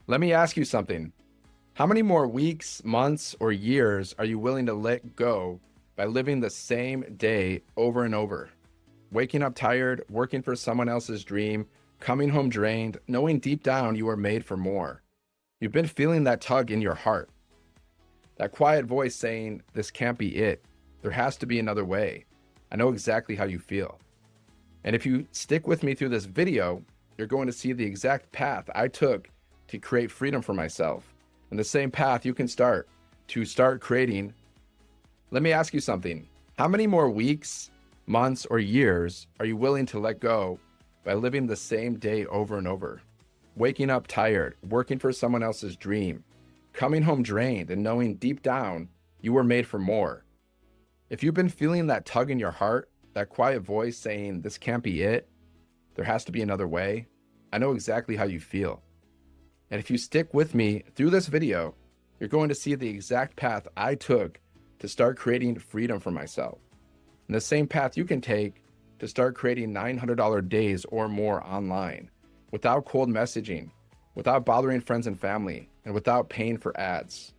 Let me ask you something. How many more weeks, months, or years are you willing to let go by living the same day over and over? Waking up tired, working for someone else's dream, coming home drained, knowing deep down you are made for more. You've been feeling that tug in your heart, that quiet voice saying, "This can't be it. There has to be another way." I know exactly how you feel. And if you stick with me through this video, you're going to see the exact path I took to create freedom for myself, and the same path you can start to start creating. Let me ask you something. How many more weeks, months, or years are you willing to let go by living the same day over and over? Waking up tired, working for someone else's dream, coming home drained, and knowing deep down you were made for more. If you've been feeling that tug in your heart, that quiet voice saying, "This can't be it. There has to be another way," I know exactly how you feel. And if you stick with me through this video, you're going to see the exact path I took to start creating freedom for myself. And the same path you can take to start creating $900 days or more online without cold messaging, without bothering friends and family, and without paying for ads.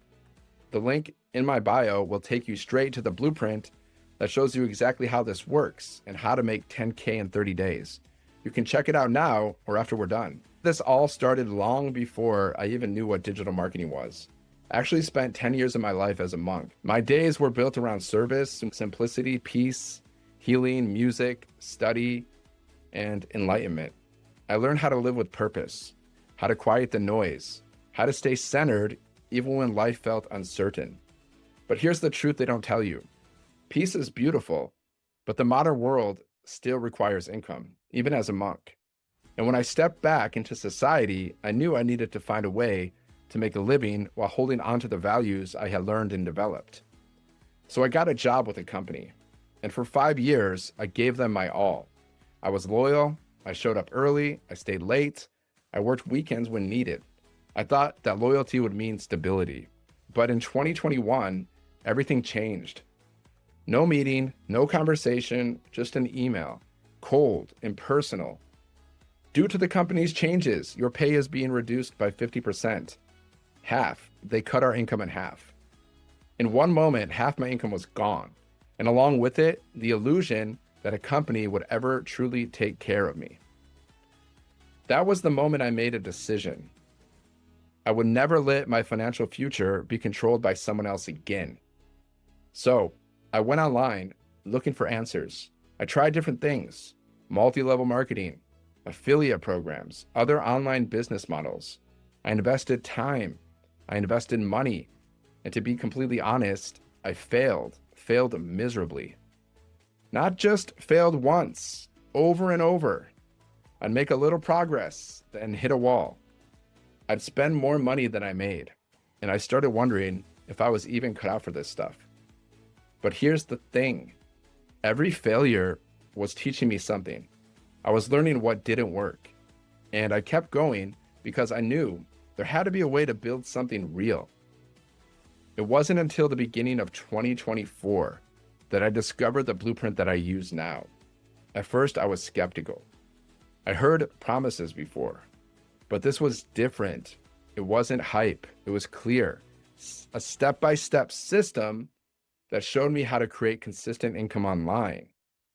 The link in my bio will take you straight to the blueprint that shows you exactly how this works and how to make 10K in 30 days. You can check it out now or after we're done. This all started long before I even knew what digital marketing was. I actually spent 10 years of my life as a monk. My days were built around service, simplicity, peace, healing, music, study, and enlightenment. I learned how to live with purpose, how to quiet the noise, how to stay centered even when life felt uncertain. But here's the truth they don't tell you. Peace is beautiful, but the modern world still requires income, even as a monk. And when I stepped back into society, I knew I needed to find a way to make a living while holding on to the values I had learned and developed. So I got a job with a company, and for 5 years, I gave them my all. I was loyal, I showed up early, I stayed late, I worked weekends when needed. I thought that loyalty would mean stability. But in 2021, everything changed. No meeting, no conversation, just an email, cold, impersonal. Due to the company's changes, your pay is being reduced by 50%. Half. They cut our income in half. In one moment, half my income was gone. And along with it, the illusion that a company would ever truly take care of me. That was the moment I made a decision. I would never let my financial future be controlled by someone else again. So I went online looking for answers. I tried different things, multi-level marketing, affiliate programs, other online business models. I invested time, I invested money, and to be completely honest, I failed miserably. Not just failed once, over and over. I'd make a little progress, then hit a wall. I'd spend more money than I made, and I started wondering if I was even cut out for this stuff. But here's the thing. Every failure was teaching me something. I was learning what didn't work, and I kept going because I knew there had to be a way to build something real. It wasn't until the beginning of 2024 that I discovered the blueprint that I use now. At first, I was skeptical. I heard promises before, but this was different. It wasn't hype. It was clear. A step-by-step system that showed me how to create consistent income online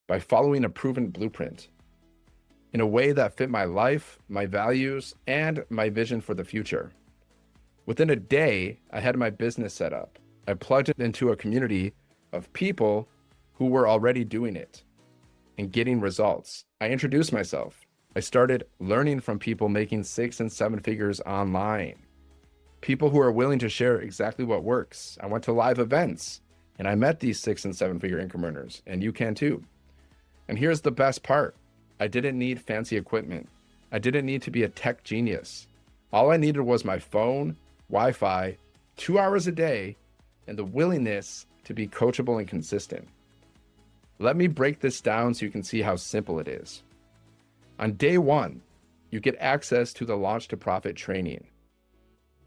by following a proven blueprint in a way that fit my life, my values, and my vision for the future. Within a day, I had my business set up. I plugged it into a community of people who were already doing it and getting results. I introduced myself. I started learning from people making 6 and 7 figures online. People who are willing to share exactly what works. I went to live events and I met these 6 and 7 figure income earners, and you can too. And here's the best part. I didn't need fancy equipment. I didn't need to be a tech genius. All I needed was my phone, Wi-Fi, 2 hours a day, and the willingness to be coachable and consistent. Let me break this down so you can see how simple it is. On day 1, you get access to the Launch to Profit training.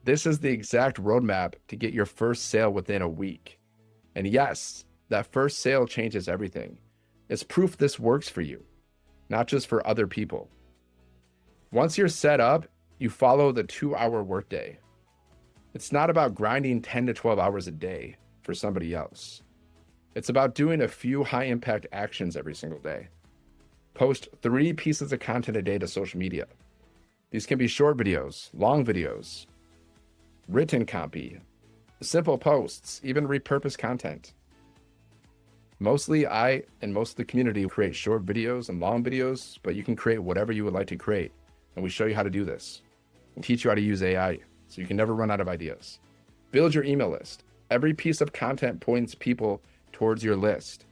This is the exact roadmap to get your first sale within a week. And yes, that first sale changes everything. It's proof this works for you, not just for other people. Once you're set up, you follow the 2-hour workday. It's not about grinding 10 to 12 hours a day for somebody else. It's about doing a few high impact actions every single day. Post 3 pieces of content a day to social media. These can be short videos, long videos, written copy, simple posts, even repurposed content. Mostly I and most of the community create short videos and long videos, but you can create whatever you would like to create. And we show you how to do this and teach you how to use AI so you can never run out of ideas. Build your email list. Every piece of content points people towards your list.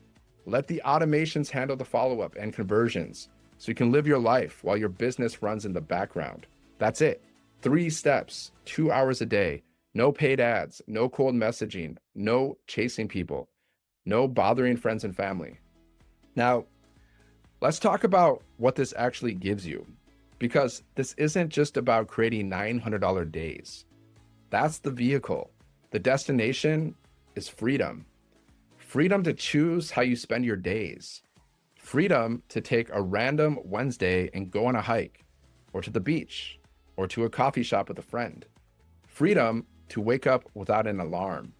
Let the automations handle the follow-up and conversions so you can live your life while your business runs in the background. That's it. 3 steps, 2 hours a day, no paid ads, no cold messaging, no chasing people, no bothering friends and family. Now, let's talk about what this actually gives you, because this isn't just about creating $900 days. That's the vehicle. The destination is freedom. Freedom to choose how you spend your days. Freedom to take a random Wednesday and go on a hike, or to the beach, or to a coffee shop with a friend. Freedom to wake up without an alarm.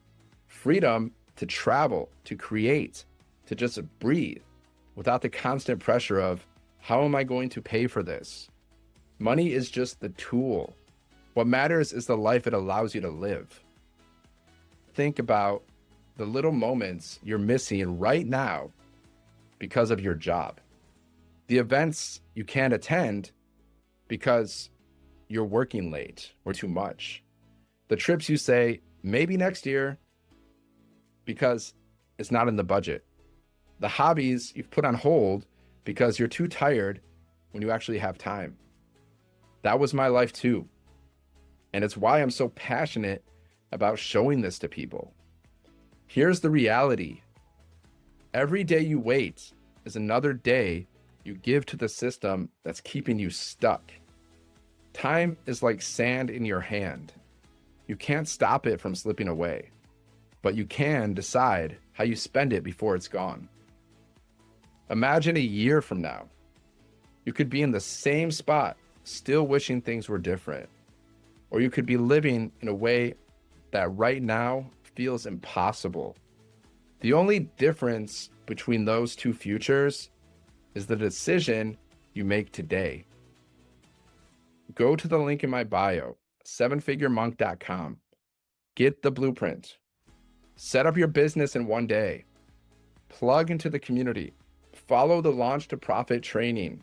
Freedom to travel, to create, to just breathe without the constant pressure of, how am I going to pay for this? Money is just the tool. What matters is the life it allows you to live. Think about the little moments you're missing right now because of your job. The events you can't attend because you're working late or too much. The trips you say, maybe next year, because it's not in the budget. The hobbies you've put on hold because you're too tired when you actually have time. That was my life too. And it's why I'm so passionate about showing this to people. Here's the reality. Every day you wait is another day you give to the system that's keeping you stuck. Time is like sand in your hand. You can't stop it from slipping away, but you can decide how you spend it before it's gone. Imagine a year from now. You could be in the same spot, still wishing things were different. Or you could be living in a way that right now feels impossible. The only difference between those two futures is the decision you make today. Go to the link in my bio, sevenfiguremonk.com. Get the blueprint. Set up your business in one day. Plug into the community. Follow the Launch to Profit training.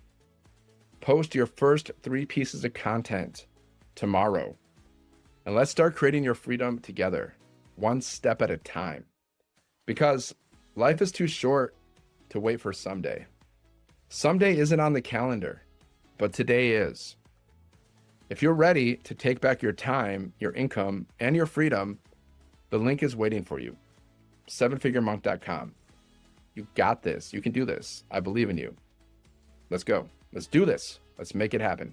Post your first 3 pieces of content tomorrow. And let's start creating your freedom together, one step at a time. Because life is too short to wait for someday. Someday isn't on the calendar, but today is. If you're ready to take back your time, your income, and your freedom, the link is waiting for you. sevenfiguremonk.com. You got this. You can do this. I believe in you. Let's go. Let's do this. Let's make it happen.